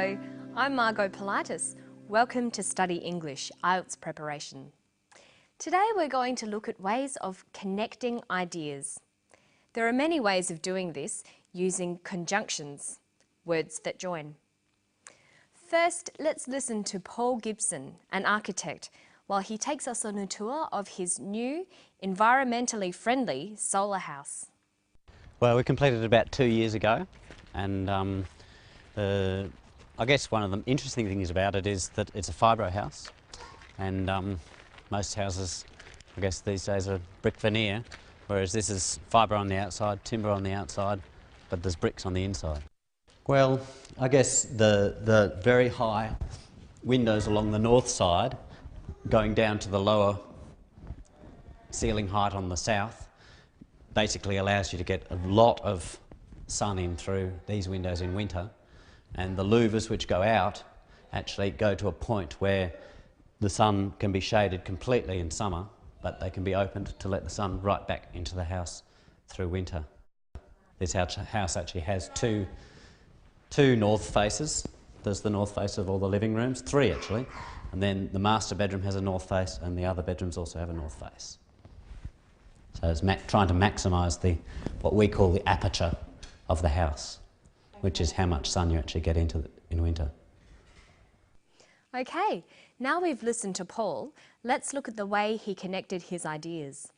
Hello, I'm Margot Politis. Welcome to Study English, IELTS preparation. Today we're going to look at ways of connecting ideas. There are many ways of doing this using conjunctions, words that join. First, let's listen to Paul Gibson, an architect, while he takes us on a tour of his new, environmentally friendly solar house. Well, we completed it about 2 years ago, and I guess one of the interesting things about it is that it's a fibro house, and most houses, I guess these days, are brick veneer, whereas this is fibre on the outside, timber on the outside, but there's bricks on the inside. Well, I guess the very high windows along the north side, going down to the lower ceiling height on the south, basically allows you to get a lot of sun in through these windows in winter, and the louvers which go out actually go to a point where the sun can be shaded completely in summer, but they can be opened to let the sun right back into the house through winter. This house actually has two north faces. There's the north face of all the living rooms, 3 actually, and then the master bedroom has a north face and the other bedrooms also have a north face. So it's trying to maximise what we call the aperture of the house, which is how much sun you actually get into in winter. Okay, now we've listened to Paul, let's look at the way he connected his ideas.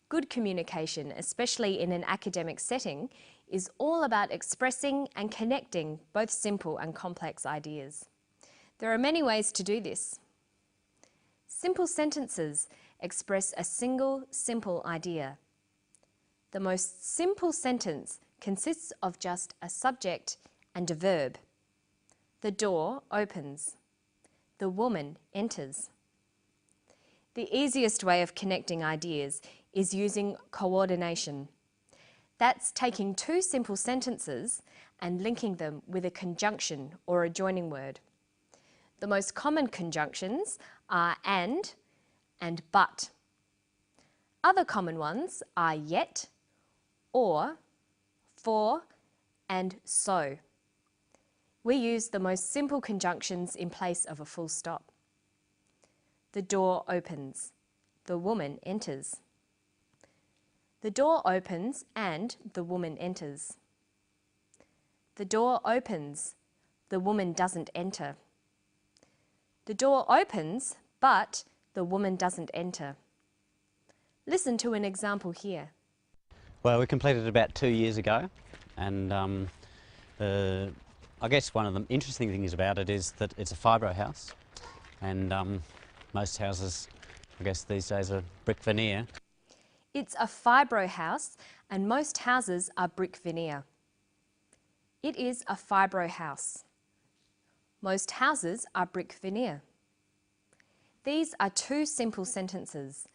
Good communication, especially in an academic setting, is all about expressing and connecting both simple and complex ideas. There are many ways to do this. Simple sentences express a single, simple idea. The most simple sentence consists of just a subject and a verb. The door opens. The woman enters. The easiest way of connecting ideas is using coordination. That's taking 2 simple sentences and linking them with a conjunction or a joining word. The most common conjunctions are and but. Other common ones are yet, or, for, and so. We use the most simple conjunctions in place of a full stop. The door opens. The woman enters. The door opens and the woman enters. The door opens. The woman doesn't enter. The door opens, but the woman doesn't enter. Listen to an example here. Well, we completed it about 2 years ago, and I guess one of the interesting things about it is that it's a fibro house, and most houses, I guess these days, are brick veneer. It's a fibro house and most houses are brick veneer. It is a fibro house. Most houses are brick veneer. These are 2 simple sentences.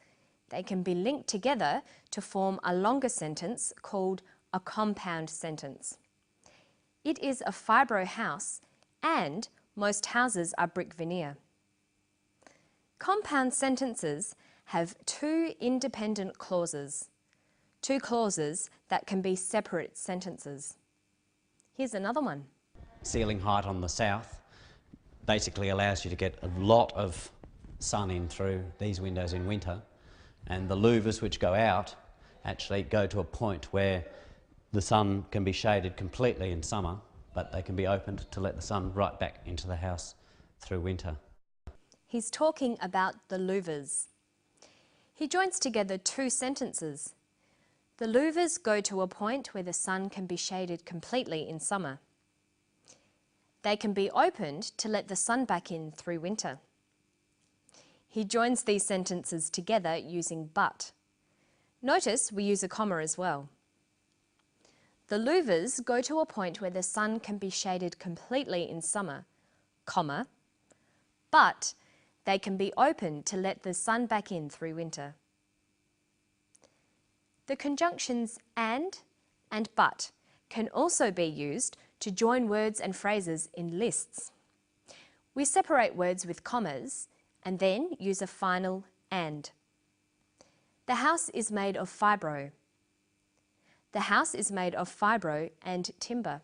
They can be linked together to form a longer sentence called a compound sentence. It is a fibro house and most houses are brick veneer. Compound sentences have 2 independent clauses, 2 clauses that can be separate sentences. Here's another one. Ceiling height on the south basically allows you to get a lot of sun in through these windows in winter, and the louvers which go out actually go to a point where the sun can be shaded completely in summer, but they can be opened to let the sun right back into the house through winter. He's talking about the louvers. He joins together 2 sentences. The louvers go to a point where the sun can be shaded completely in summer. They can be opened to let the sun back in through winter. He joins these sentences together using but. Notice we use a comma as well. The louvers go to a point where the sun can be shaded completely in summer, comma, but they can be opened to let the sun back in through winter. The conjunctions and but can also be used to join words and phrases in lists. We separate words with commas and then use a final and. The house is made of fibro. The house is made of fibro and timber.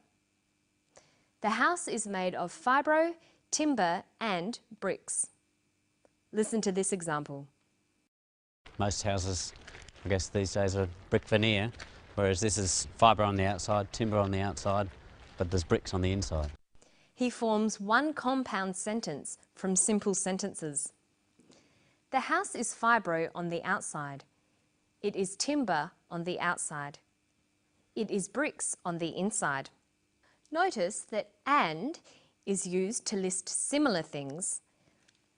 The house is made of fibro, timber and bricks. Listen to this example. Most houses, I guess these days, are brick veneer, whereas this is fibre on the outside, timber on the outside, but there's bricks on the inside. He forms one compound sentence from simple sentences. The house is fibro on the outside. It is timber on the outside. It is bricks on the inside. Notice that and is used to list similar things,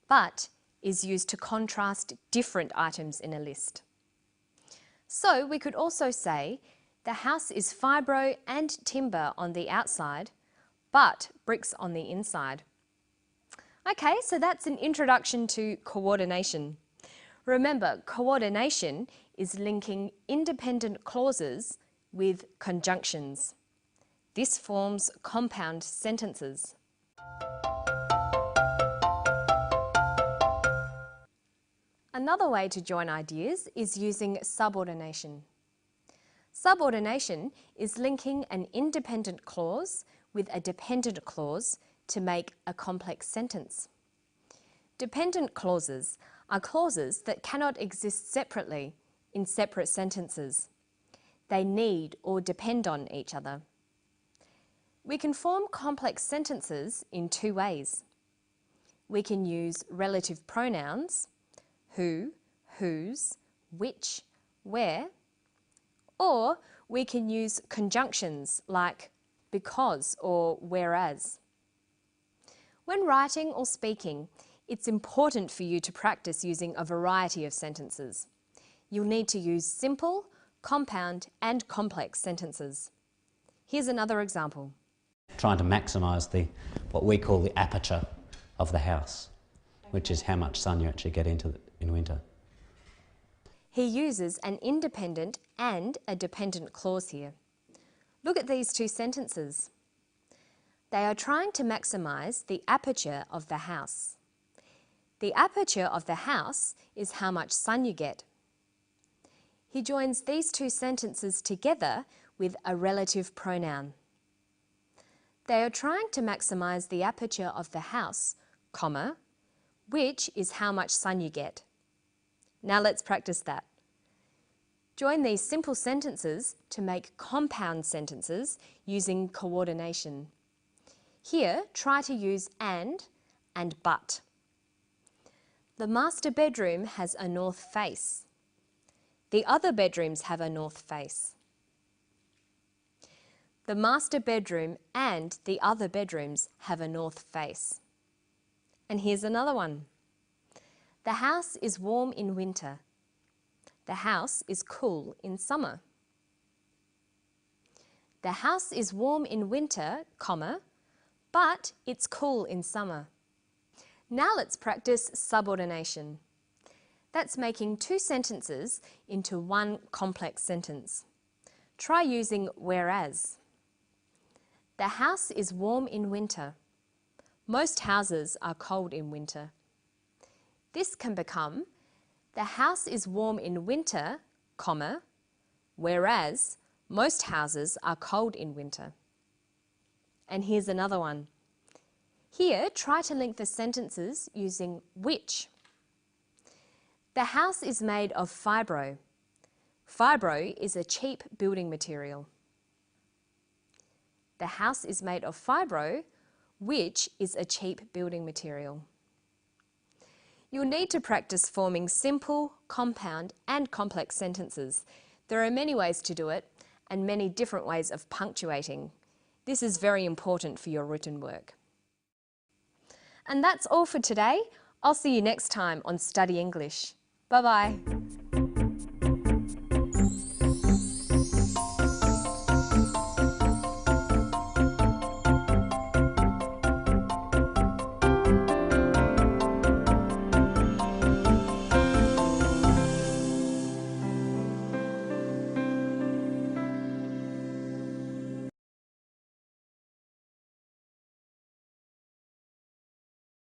but is used to contrast different items in a list. So we could also say, the house is fibro and timber on the outside, but bricks on the inside. Okay, so that's an introduction to coordination. Remember, coordination is linking independent clauses with conjunctions. This forms compound sentences. Another way to join ideas is using subordination. Subordination is linking an independent clause with a dependent clause to make a complex sentence. Dependent clauses are clauses that cannot exist separately in separate sentences. They need or depend on each other. We can form complex sentences in two ways. We can use relative pronouns, who, whose, which, where, or we can use conjunctions like because or whereas. When writing or speaking, it's important for you to practice using a variety of sentences. You'll need to use simple, compound and complex sentences. Here's another example. Trying to maximise what we call the aperture of the house, which is how much sun you actually get into in winter. He uses an independent and a dependent clause here. Look at these two sentences. They are trying to maximise the aperture of the house. The aperture of the house is how much sun you get. He joins these two sentences together with a relative pronoun. They are trying to maximise the aperture of the house, comma, which is how much sun you get. Now let's practice that. Join these simple sentences to make compound sentences using coordination. Here, try to use and but. The master bedroom has a north face. The other bedrooms have a north face. The master bedroom and the other bedrooms have a north face. And here's another one. The house is warm in winter. The house is cool in summer. The house is warm in winter, comma, but it's cool in summer. Now let's practice subordination. That's making two sentences into one complex sentence. Try using whereas. The house is warm in winter. Most houses are cold in winter. This can become, the house is warm in winter, comma, whereas most houses are cold in winter. And here's another one. Here, try to link the sentences using which. The house is made of fibro. Fibro is a cheap building material. The house is made of fibro, which is a cheap building material. You'll need to practice forming simple, compound and complex sentences. There are many ways to do it and many different ways of punctuating. This is very important for your written work. And that's all for today. I'll see you next time on Study English. Bye-bye.